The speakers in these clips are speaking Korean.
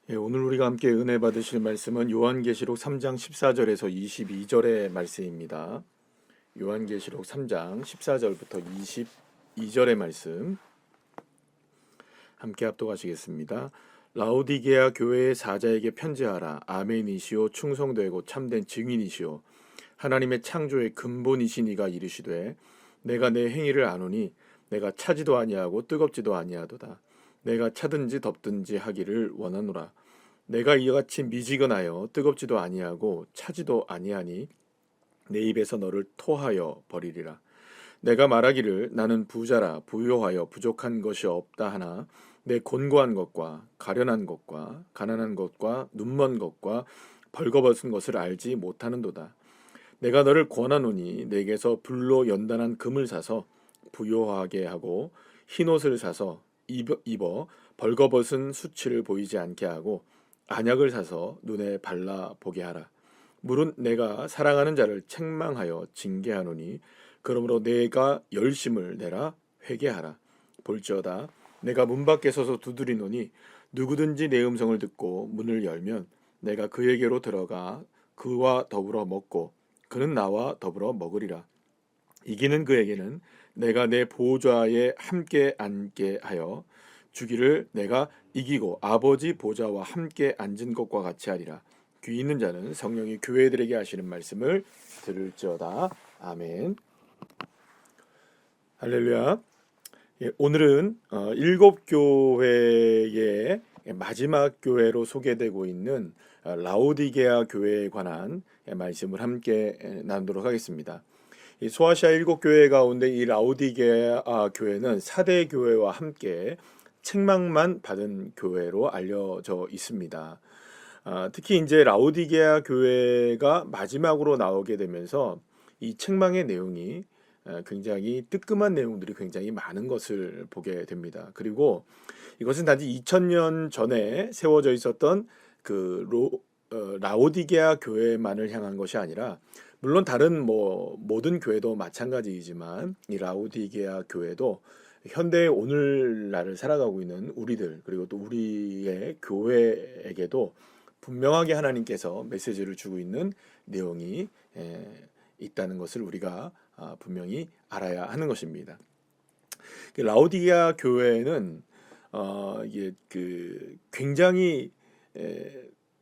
오늘 우리가 함께 은혜 받으실 말씀은 요한계시록 3장 14절에서 22절의 말씀입니다. 요한계시록 3장 14절부터 22절의 말씀 함께 합독하시겠습니다. 라오디게아 교회의 사자에게 편지하라. 아멘이시오 충성되고 참된 증인이시오 하나님의 창조의 근본이신 이가 이르시되 내가 내 행위를 아노니 내가 차지도 아니하고 뜨겁지도 아니하도다. 내가 차든지 덥든지 하기를 원하노라. 내가 이같이 미지근하여 뜨겁지도 아니하고 차지도 아니하니 내 입에서 너를 토하여 버리리라. 내가 말하기를 나는 부자라 부요하여 부족한 것이 없다 하나 내 곤고한 것과 가련한 것과 가난한 것과 눈먼 것과 벌거벗은 것을 알지 못하는도다. 내가 너를 권하노니 내게서 불로 연단한 금을 사서 부요하게 하고 흰옷을 사서 입어 벌거벗은 수치를 보이지 않게 하고 안약을 사서 눈에 발라 보게 하라. 물은 내가 사랑하는 자를 책망하여 징계하노니 그러므로 내가 열심을 내라 회개하라. 볼지어다 내가 문 밖에 서서 두드리노니 누구든지 내 음성을 듣고 문을 열면 내가 그에게로 들어가 그와 더불어 먹고 그는 나와 더불어 먹으리라. 이기는 그에게는 내가 내 보좌에 함께 앉게 하여 주기를 내가 이기고 아버지 보좌와 함께 앉은 것과 같이 하리라. 귀 있는 자는 성령이 교회들에게 하시는 말씀을 들을지어다. 아멘. 할렐루야. 오늘은 일곱 교회의 마지막 교회로 소개되고 있는 라오디게아 교회에 관한 말씀을 함께 나누도록 하겠습니다. 이 소아시아 일곱 교회 가운데 이 라오디게아 교회는 4대 교회와 함께 책망만 받은 교회로 알려져 있습니다. 특히 이제 라오디게아 교회가 마지막으로 나오게 되면서 이 책망의 내용이 굉장히 뜨끔한 내용들이 굉장히 많은 것을 보게 됩니다. 그리고 이것은 단지 2000년 전에 세워져 있었던 라오디게아 교회만을 향한 것이 아니라 물론 다른 모든 교회도 마찬가지이지만 이 라오디게아 교회도 현대의 오늘날을 살아가고 있는 우리들 그리고 또 우리의 교회에게도 분명하게 하나님께서 메시지를 주고 있는 내용이 있다는 것을 우리가 분명히 알아야 하는 것입니다. 라오디게아 교회는 이게 굉장히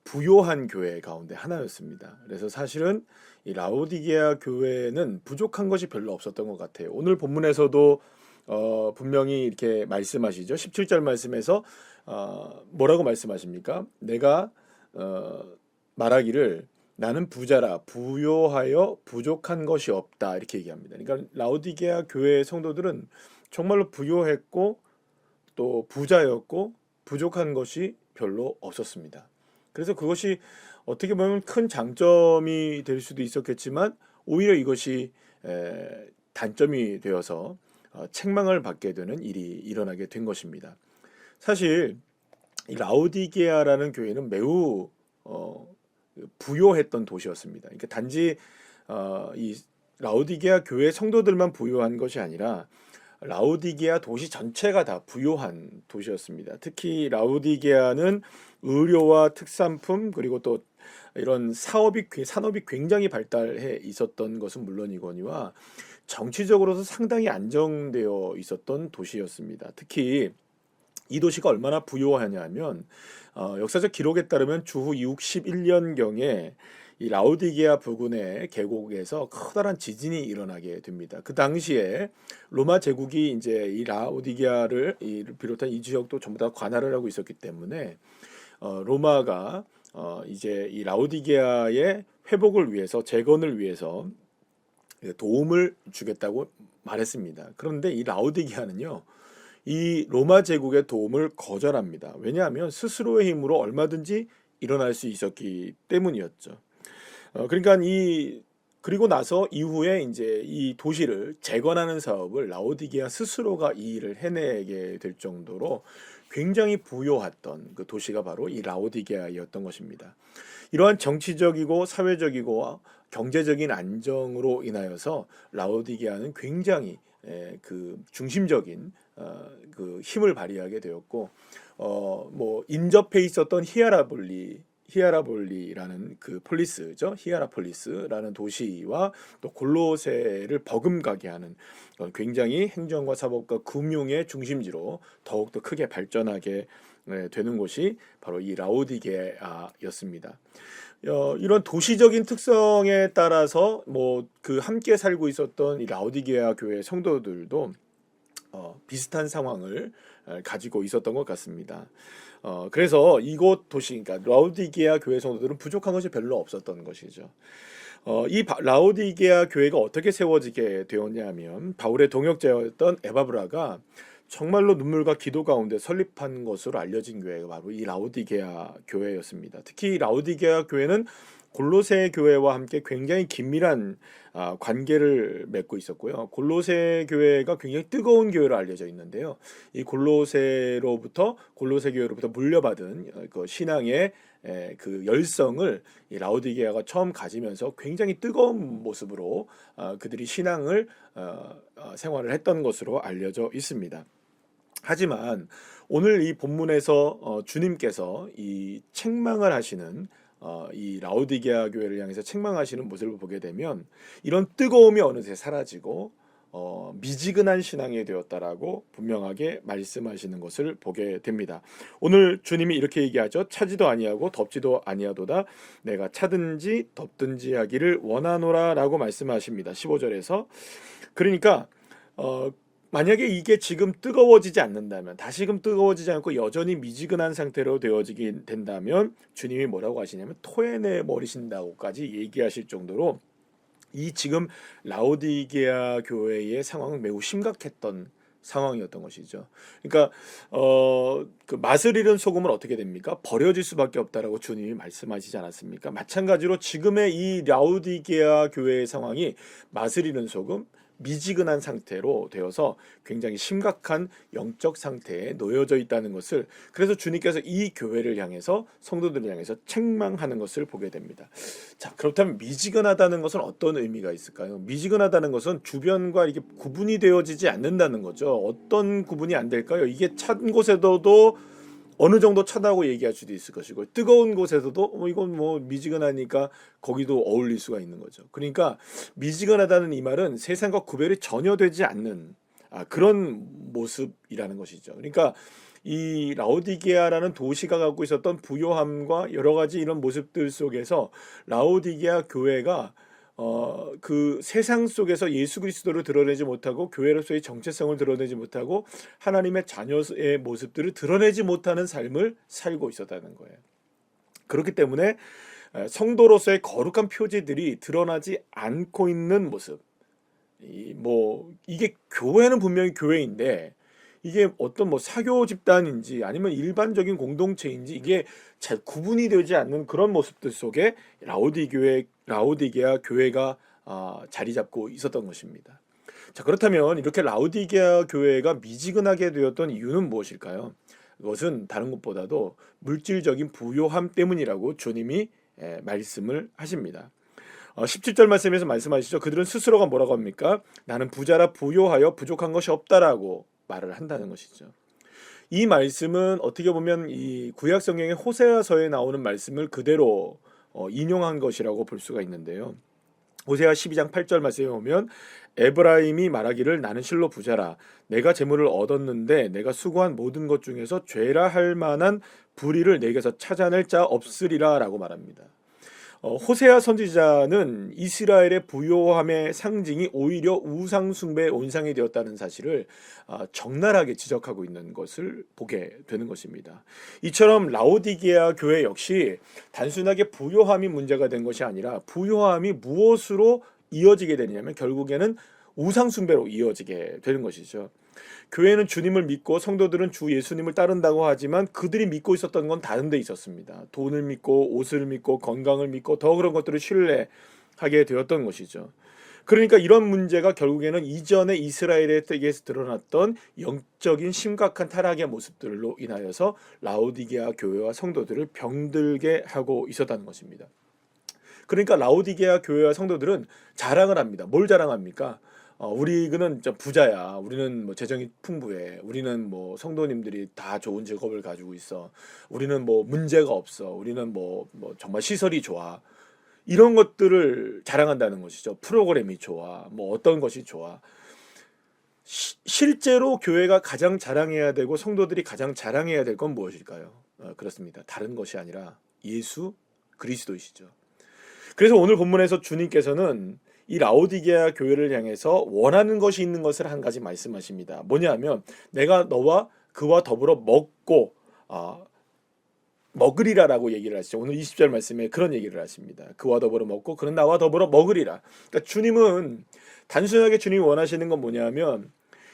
부요한 교회 가운데 하나였습니다. 그래서 사실은 이 라오디게아 교회는 부족한 것이 별로 없었던 것 같아요. 오늘 본문에서도 분명히 이렇게 말씀하시죠. 17절 말씀에서 뭐라고 말씀하십니까? 내가 말하기를 나는 부자라 부요하여 부족한 것이 없다 이렇게 얘기합니다. 그러니까 라오디게아 교회 성도들은 정말로 부요했고 또 부자였고 부족한 것이 별로 없었습니다. 그래서 그것이 어떻게 보면 큰 장점이 될 수도 있었겠지만 오히려 이것이 단점이 되어서 책망을 받게 되는 일이 일어나게 된 것입니다. 사실 이 라오디게아라는 교회는 매우 부요했던 도시였습니다. 그러니까 단지 이 라오디게아 교회 성도들만 부요한 것이 아니라 라오디게아 도시 전체가 다 부요한 도시였습니다. 특히 라오디게아는 의료와 특산품 그리고 또 이런 산업이 굉장히 발달해 있었던 것은 물론이거니와 정치적으로도 상당히 안정되어 있었던 도시였습니다. 특히 이 도시가 얼마나 부유하냐면 역사적 기록에 따르면 주후 61년경에 이 라오디게아 부근의 계곡에서 커다란 지진이 일어나게 됩니다. 그 당시에 로마 제국이 이제 이 라오디게아를 비롯한 이 지역도 전부 다 관할을 하고 있었기 때문에 로마가 이제 이 라오디게아의 회복을 위해서 재건을 위해서 도움을 주겠다고 말했습니다. 그런데 이 라오디게아는요, 이 로마 제국의 도움을 거절합니다. 왜냐하면 스스로의 힘으로 얼마든지 일어날 수 있었기 때문이었죠. 그러니까 그리고 나서 이후에 이제 이 도시를 재건하는 사업을 라오디게아 스스로가 이 일을 해내게 될 정도로 굉장히 부요했던 그 도시가 바로 이 라오디게아였던 것입니다. 이러한 정치적이고 사회적이고 경제적인 안정으로 인하여서 라오디게아는 굉장히 그 중심적인 그 힘을 발휘하게 되었고 뭐 인접해 있었던 히에라볼리라는 그 폴리스죠. 히에라폴리스라는 도시와 또 골로새를 버금가게 하는 굉장히 행정과 사법과 금융의 중심지로 더욱더 크게 발전하게 되는 곳이 바로 이 라오디게아였습니다. 이런 도시적인 특성에 따라서 뭐 그 함께 살고 있었던 이 라오디게아 교회 성도들도 비슷한 상황을 가지고 있었던 것 같습니다. 그래서 이곳 도시, 그러니까 라오디게아 교회 성도들은 부족한 것이 별로 없었던 것이죠. 이 라오디게아 교회가 어떻게 세워지게 되었냐면 바울의 동역자였던 에바브라가 정말로 눈물과 기도 가운데 설립한 것으로 알려진 교회가 바로 이 라오디게아 교회였습니다. 특히 라오디게아 교회는 골로새 교회와 함께 굉장히 긴밀한 관계를 맺고 있었고요. 골로새 교회가 굉장히 뜨거운 교회로 알려져 있는데요. 이 골로새 교회로부터 물려받은 그 신앙의 그 열성을 이 라오디게아가 처음 가지면서 굉장히 뜨거운 모습으로 그들이 신앙을 생활을 했던 것으로 알려져 있습니다. 하지만 오늘 이 본문에서 주님께서 이 책망을 하시는 이 라오디게아 교회를 향해서 책망하시는 모습을 보게 되면 이런 뜨거움이 어느새 사라지고 미지근한 신앙이 되었다라고 분명하게 말씀하시는 것을 보게 됩니다. 오늘 주님이 이렇게 얘기하죠. 차지도 아니하고 덥지도 아니하도다. 내가 차든지 덥든지 하기를 원하노라라고 말씀하십니다. 15절에서. 그러니까 만약에 이게 지금 뜨거워지지 않는다면, 다시금 뜨거워지지 않고 여전히 미지근한 상태로 되어지게 된다면 주님이 뭐라고 하시냐면 토해내 버리신다고까지 얘기하실 정도로 이 지금 라오디게아 교회의 상황은 매우 심각했던 상황이었던 것이죠. 그러니까 그 맛을 잃은 소금은 어떻게 됩니까? 버려질 수밖에 없다라고 주님이 말씀하시지 않았습니까? 마찬가지로 지금의 이 라오디게아 교회의 상황이 맛을 잃은 소금, 미지근한 상태로 되어서 굉장히 심각한 영적 상태에 놓여져 있다는 것을, 그래서 주님께서 이 교회를 향해서, 성도들을 향해서 책망하는 것을 보게 됩니다. 자, 그렇다면 미지근하다는 것은 어떤 의미가 있을까요? 미지근하다는 것은 주변과 이게 구분이 되어지지 않는다는 거죠. 어떤 구분이 안 될까요? 이게 찬 곳에서도 어느 정도 차다고 얘기할 수도 있을 것이고, 뜨거운 곳에서도 이건 뭐 미지근하니까 거기도 어울릴 수가 있는 거죠. 그러니까 미지근하다는 이 말은 세상과 구별이 전혀 되지 않는 그런 모습이라는 것이죠. 그러니까 이 라오디게아라는 도시가 갖고 있었던 부요함과 여러 가지 이런 모습들 속에서 라오디게아 교회가 그 세상 속에서 예수 그리스도를 드러내지 못하고 교회로서의 정체성을 드러내지 못하고 하나님의 자녀의 모습들을 드러내지 못하는 삶을 살고 있었다는 거예요. 그렇기 때문에 성도로서의 거룩한 표지들이 드러나지 않고 있는 모습. 이게 교회는 분명히 교회인데 이게 어떤 뭐 사교 집단인지 아니면 일반적인 공동체인지 이게 잘 구분이 되지 않는 그런 모습들 속에 라오디게아 교회가 자리 잡고 있었던 것입니다. 자, 그렇다면 이렇게 라오디게아 교회가 미지근하게 되었던 이유는 무엇일까요? 그것은 다른 것보다도 물질적인 부요함 때문이라고 주님이 말씀을 하십니다. 17절 말씀에서 말씀하시죠. 그들은 스스로가 뭐라고 합니까? 나는 부자라 부요하여 부족한 것이 없다라고 말을 한다는 것이죠. 이 말씀은 어떻게 보면 이 구약 성경의 호세아서에 나오는 말씀을 그대로 인용한 것이라고 볼 수가 있는데요. 호세아 12장 8절 말씀에 보면 에브라임이 말하기를 나는 실로 부자라 내가 재물을 얻었는데 내가 수고한 모든 것 중에서 죄라 할 만한 불의를 내게서 찾아낼 자 없으리라 라고 말합니다. 호세아 선지자는 이스라엘의 부요함의 상징이 오히려 우상 숭배의 온상이 되었다는 사실을 적나라하게 지적하고 있는 것을 보게 되는 것입니다. 이처럼 라오디게아 교회 역시 단순하게 부요함이 문제가 된 것이 아니라 부요함이 무엇으로 이어지게 되느냐면 결국에는 우상 숭배로 이어지게 되는 것이죠. 교회는 주님을 믿고 성도들은 주 예수님을 따른다고 하지만 그들이 믿고 있었던 건 다른 데 있었습니다. 돈을 믿고 옷을 믿고 건강을 믿고 더 그런 것들을 신뢰하게 되었던 것이죠. 그러니까 이런 문제가 결국에는 이전에 이스라엘에게서 드러났던 영적인 심각한 타락의 모습들로 인하여서 라오디게아 교회와 성도들을 병들게 하고 있었다는 것입니다. 그러니까 라오디게아 교회와 성도들은 자랑을 합니다. 뭘 자랑합니까? 우리는 좀 부자야. 우리는 뭐 재정이 풍부해. 우리는 뭐 성도님들이 다 좋은 직업을 가지고 있어. 우리는 뭐 문제가 없어. 우리는 뭐 정말 시설이 좋아. 이런 것들을 자랑한다는 것이죠. 프로그램이 좋아. 뭐 어떤 것이 좋아. 실제로 교회가 가장 자랑해야 되고 성도들이 가장 자랑해야 될 건 무엇일까요? 그렇습니다. 다른 것이 아니라 예수 그리스도이시죠. 그래서 오늘 본문에서 주님께서는 이 라오디게아 교회를 향해서 원하는 것이 있는 것을 한 가지 말씀하십니다. 뭐냐면 내가 너와 그와 더불어 먹고 먹으리라라고 얘기를 하시죠. 오늘 20절 말씀에 그런 얘기를 하십니다. 그와 더불어 먹고 그는 나와 더불어 먹으리라. 그러니까 주님은 단순하게 주님이 원하시는 건 뭐냐면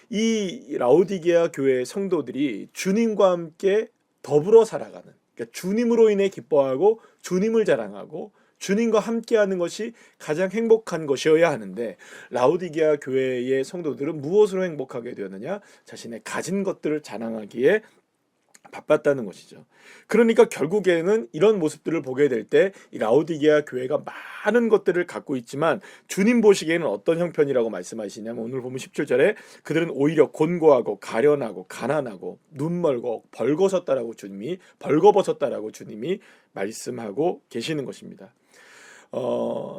이 라오디게아 교회의 성도들이 주님과 함께 더불어 살아가는, 그러니까 주님으로 인해 기뻐하고 주님을 자랑하고 주님과 함께하는 것이 가장 행복한 것이어야 하는데, 라오디게아 교회의 성도들은 무엇으로 행복하게 되었느냐? 자신의 가진 것들을 자랑하기에 바빴다는 것이죠. 그러니까 결국에는 이런 모습들을 보게 될 때 이 라오디게아 교회가 많은 것들을 갖고 있지만 주님 보시기에는 어떤 형편이라고 말씀하시냐면, 오늘 보면 17절에 그들은 오히려 곤고하고 가련하고 가난하고 눈멀고 벌거벗었다라고 주님이 말씀하고 계시는 것입니다.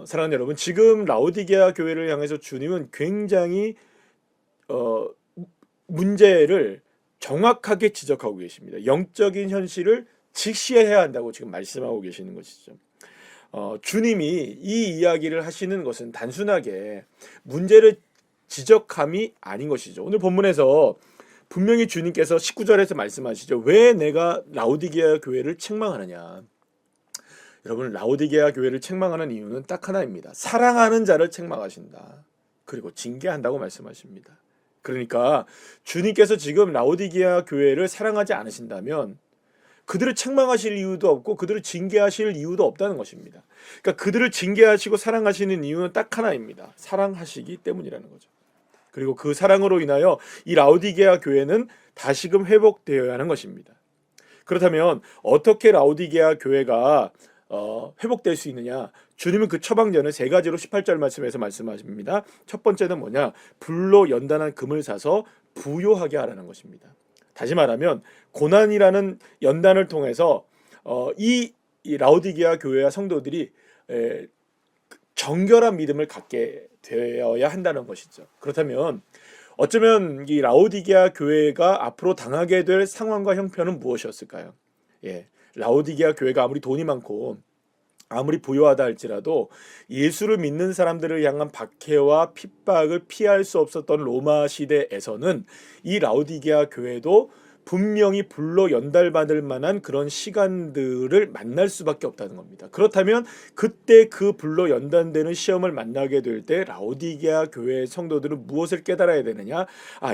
사랑하는 여러분, 지금 라오디게아 교회를 향해서 주님은 굉장히 문제를 정확하게 지적하고 계십니다. 영적인 현실을 직시해야 한다고 지금 말씀하고 계시는 것이죠. 주님이 이 이야기를 하시는 것은 단순하게 문제를 지적함이 아닌 것이죠. 오늘 본문에서 분명히 주님께서 19절에서 말씀하시죠. 왜 내가 라오디게아 교회를 책망하느냐. 여러분, 라오디게아 교회를 책망하는 이유는 딱 하나입니다. 사랑하는 자를 책망하신다. 그리고 징계한다고 말씀하십니다. 그러니까 주님께서 지금 라오디게아 교회를 사랑하지 않으신다면 그들을 책망하실 이유도 없고 그들을 징계하실 이유도 없다는 것입니다. 그러니까 그들을 징계하시고 사랑하시는 이유는 딱 하나입니다. 사랑하시기 때문이라는 거죠. 그리고 그 사랑으로 인하여 이 라오디게아 교회는 다시금 회복되어야 하는 것입니다. 그렇다면 어떻게 라오디게아 교회가 회복될 수 있느냐? 주님은 그 처방전을 세 가지로 18절 말씀에서 말씀하십니다. 첫 번째는 뭐냐? 불로 연단한 금을 사서 부요하게 하라는 것입니다. 다시 말하면 고난이라는 연단을 통해서 이 라오디게아 교회와 성도들이 정결한 믿음을 갖게 되어야 한다는 것이죠. 그렇다면 어쩌면 이 라오디게아 교회가 앞으로 당하게 될 상황과 형편은 무엇이었을까요? 라오디게아 교회가 아무리 돈이 많고 아무리 부유하다 할지라도 예수를 믿는 사람들을 향한 박해와 핍박을 피할 수 없었던 로마 시대에서는 이 라오디게아 교회도 분명히 불로 연달받을 만한 그런 시간들을 만날 수밖에 없다는 겁니다. 그렇다면 그때 그 불로 연단되는 시험을 만나게 될 때 라오디게아 교회의 성도들은 무엇을 깨달아야 되느냐?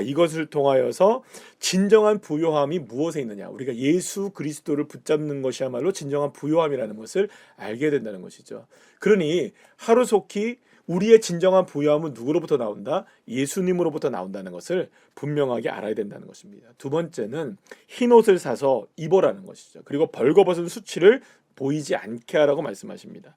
이것을 통하여서 진정한 부요함이 무엇에 있느냐? 우리가 예수 그리스도를 붙잡는 것이야말로 진정한 부요함이라는 것을 알게 된다는 것이죠. 그러니 하루속히 우리의 진정한 부요함은 누구로부터 나온다? 예수님으로부터 나온다는 것을 분명하게 알아야 된다는 것입니다. 두 번째는 흰옷을 사서 입어라는 것이죠. 그리고 벌거벗은 수치를 보이지 않게 하라고 말씀하십니다.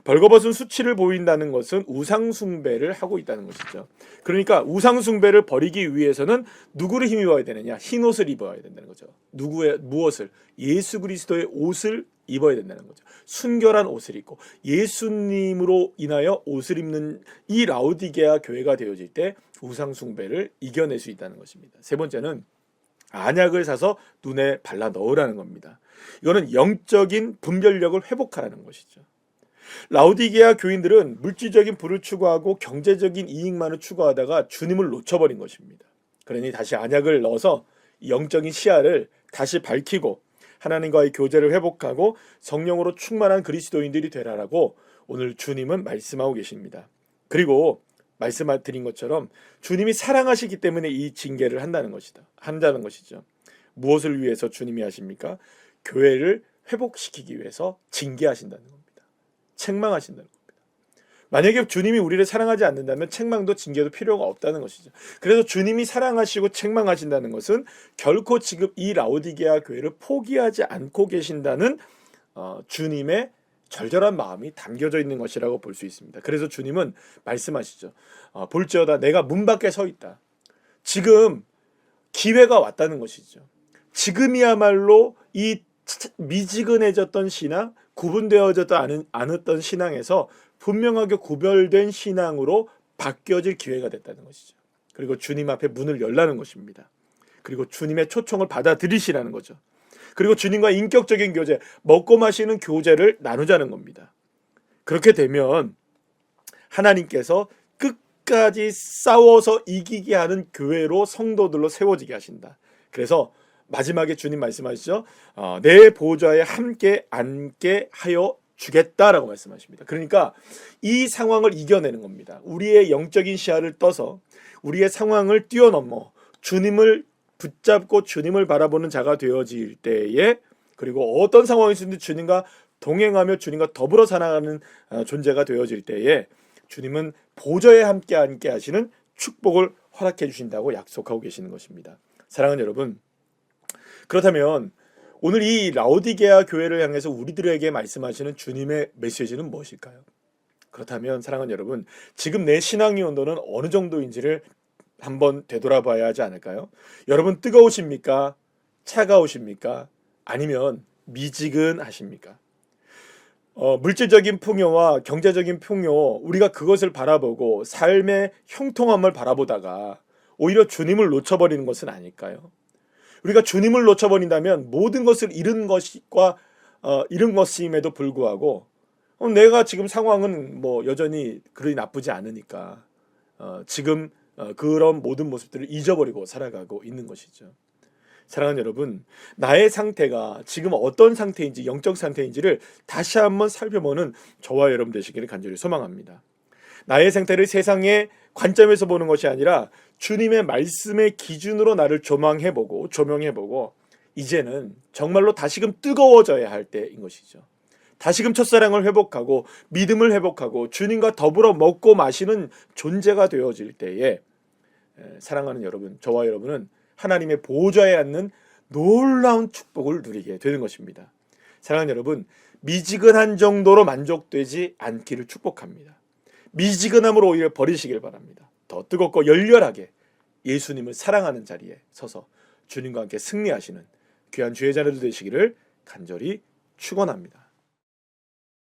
벌거벗은 수치를 보인다는 것은 우상숭배를 하고 있다는 것이죠. 그러니까 우상숭배를 버리기 위해서는 누구를 힘입어야 되느냐? 흰옷을 입어야 된다는 거죠. 무엇을? 예수 그리스도의 옷을 입어야 된다는 거죠. 순결한 옷을 입고 예수님으로 인하여 옷을 입는 이 라오디게아 교회가 되어질 때 우상숭배를 이겨낼 수 있다는 것입니다. 세 번째는 안약을 사서 눈에 발라 넣으라는 겁니다. 이거는 영적인 분별력을 회복하라는 것이죠. 라오디게아 교인들은 물질적인 부를 추구하고 경제적인 이익만을 추구하다가 주님을 놓쳐버린 것입니다. 그러니 다시 안약을 넣어서 영적인 시야를 다시 밝히고 하나님과의 교제를 회복하고 성령으로 충만한 그리스도인들이 되라라고 오늘 주님은 말씀하고 계십니다. 그리고 말씀드린 것처럼 주님이 사랑하시기 때문에 이 징계를 한다는 것이죠. 무엇을 위해서 주님이 하십니까? 교회를 회복시키기 위해서 징계하신다는 겁니다. 책망하신다는 겁니다. 만약에 주님이 우리를 사랑하지 않는다면 책망도 징계도 필요가 없다는 것이죠. 그래서 주님이 사랑하시고 책망하신다는 것은 결코 지금 이 라오디게아 교회를 포기하지 않고 계신다는 주님의 절절한 마음이 담겨져 있는 것이라고 볼 수 있습니다. 그래서 주님은 말씀하시죠. 볼지어다 내가 문 밖에 서 있다. 지금 기회가 왔다는 것이죠. 지금이야말로 이 미지근해졌던 신앙, 구분되어졌지 않았던 신앙에서 분명하게 구별된 신앙으로 바뀌어질 기회가 됐다는 것이죠. 그리고 주님 앞에 문을 열라는 것입니다. 그리고 주님의 초청을 받아들이시라는 거죠. 그리고 주님과 인격적인 교제, 먹고 마시는 교제를 나누자는 겁니다. 그렇게 되면 하나님께서 끝까지 싸워서 이기게 하는 교회로 성도들로 세워지게 하신다. 그래서 마지막에 주님 말씀하시죠. 내 보좌에 함께 앉게 하여 주겠다라고 말씀하십니다. 그러니까 이 상황을 이겨내는 겁니다. 우리의 영적인 시야를 떠서 우리의 상황을 뛰어넘어 주님을 붙잡고 주님을 바라보는 자가 되어질 때에, 그리고 어떤 상황이든지 주님과 동행하며 주님과 더불어 살아가는 존재가 되어질 때에 주님은 보좌에 함께 앉게 하시는 축복을 허락해 주신다고 약속하고 계시는 것입니다. 사랑하는 여러분, 그렇다면 오늘 이 라오디게아 교회를 향해서 우리들에게 말씀하시는 주님의 메시지는 무엇일까요? 그렇다면 사랑하는 여러분, 지금 내 신앙의 온도는 어느 정도인지를 한번 되돌아봐야 하지 않을까요? 여러분 뜨거우십니까? 차가우십니까? 아니면 미지근하십니까? 물질적인 풍요와 경제적인 풍요, 우리가 그것을 바라보고 삶의 형통함을 바라보다가 오히려 주님을 놓쳐버리는 것은 아닐까요? 우리가 주님을 놓쳐버린다면 모든 것을 잃은 것임에도 불구하고 내가 지금 상황은 여전히 그리 나쁘지 않으니까 지금 그런 모든 모습들을 잊어버리고 살아가고 있는 것이죠. 사랑하는 여러분, 나의 상태가 지금 어떤 상태인지, 영적 상태인지를 다시 한번 살펴보는 저와 여러분 되시기를 간절히 소망합니다. 나의 상태를 세상의 관점에서 보는 것이 아니라 주님의 말씀의 기준으로 나를 조명해보고 이제는 정말로 다시금 뜨거워져야 할 때인 것이죠. 다시금 첫사랑을 회복하고 믿음을 회복하고 주님과 더불어 먹고 마시는 존재가 되어질 때에 사랑하는 여러분, 저와 여러분은 하나님의 보좌에 앉는 놀라운 축복을 누리게 되는 것입니다. 사랑하는 여러분, 미지근한 정도로 만족되지 않기를 축복합니다. 미지근함으로 오히려 버리시길 바랍니다. 더 뜨겁고 열렬하게 예수님을 사랑하는 자리에 서서 주님과 함께 승리하시는 귀한 주의 자녀들 되시기를 간절히 축원합니다.